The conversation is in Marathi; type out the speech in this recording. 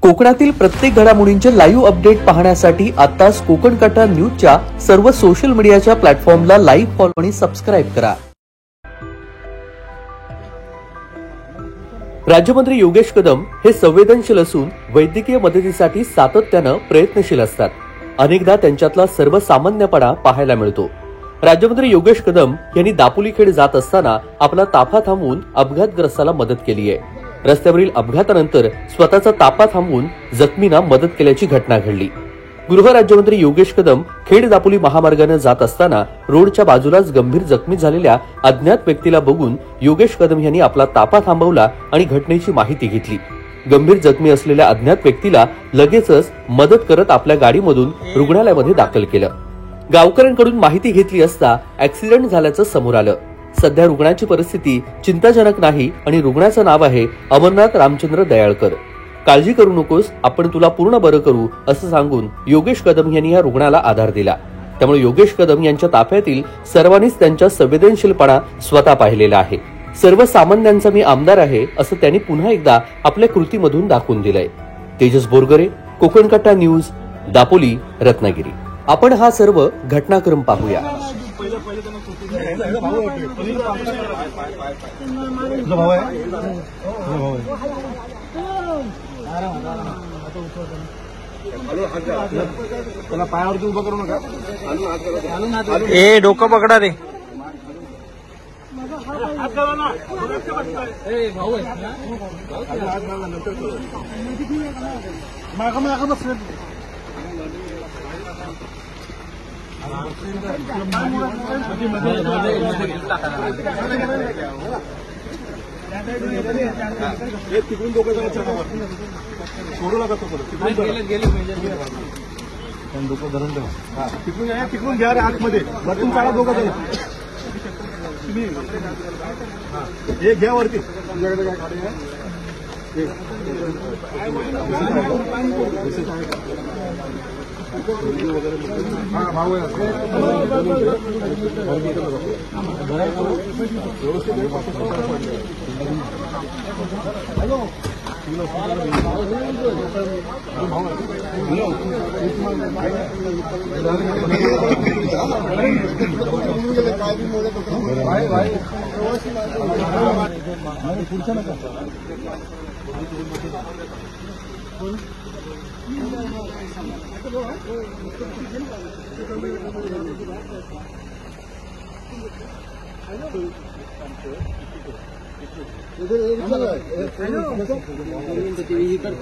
कोकणातील प्रत्येक घडामोडींचे लाईव्ह अपडेट पाहण्यासाठी आताच कोकण कट्टा न्यूजच्या सर्व सोशल मीडियाच्या प्लॅटफॉर्मला लाईक, फॉलो आणि सबस्क्राईब करा। राज्यमंत्री योगेश कदम हे संवेदनशील असून वैद्यकीय मदतीसाठी सातत्याने प्रयत्नशील असतात। अनेकदा त्यांच्यातला सर्वसामान्यपणा पाहायला मिळतो। राज्यमंत्री योगेश कदम यांनी दापोलीखेड जात असताना आपला ताफा थांबवून अपघातग्रस्ताला मदत केली आहे। रस्त्यावरील अपघातानंतर स्वतःचा ताफा थांबवून जखमींना मदत केल्याची घटना घडली। गृह राज्यमंत्री योगेश कदम खेड दापोली महामार्गाने जात असताना रोडच्या बाजूलाच गंभीर जखमी झालेल्या अज्ञात व्यक्तीला बघून योगेश कदम यांनी आपला ताफा थांबवला आणि घटनेची माहिती घेतली। गंभीर जखमी असलेल्या अज्ञात व्यक्तीला लगेचच मदत करत आपल्या गाडीमधून रुग्णालयामध्ये दाखल केलं। गावकऱ्यांकडून माहिती घेतली असता ऍक्सिडेंट झाल्याचं समोर आलं। सध्या रुग्णाची परिस्थिती चिंताजनक नाही आणि रुग्णाचं नाव आहे अमरनाथ रामचंद्र दयाळकर। काळजी करू नकोस, आपण तुला पूर्ण बरं करू असं सांगून योगेश कदम यांनी या रुग्णाला आधार दिला। त्यामुळे योगेश कदम यांच्या ताफ्यातील सर्वांनीच त्यांच्या संवेदनशीलपणा स्वतः पाहिलेला आहे। सर्वसामान्यांचा मी आमदार आहे असं त्यांनी पुन्हा एकदा आपल्या कृतीमधून दाखवून दिलंय। तेजस बोरगरे, कोकण कट्टा न्यूज, दापोली, रत्नागिरी। आपण हा सर्व घटनाक्रम पाहूया। पायावरती उभं करू नका। ए डोकं पकडा रे। तिकडून दोघं जण सोडू नका तो डोकं धरून ठेवा। तिकडून घ्या रे आतमध्ये, वरतून काढा दोघं जण। तुम्ही हे घ्या वरती, तुमच्याकडे काय गाडी आहे? भाऊ पुढच्या नका इधर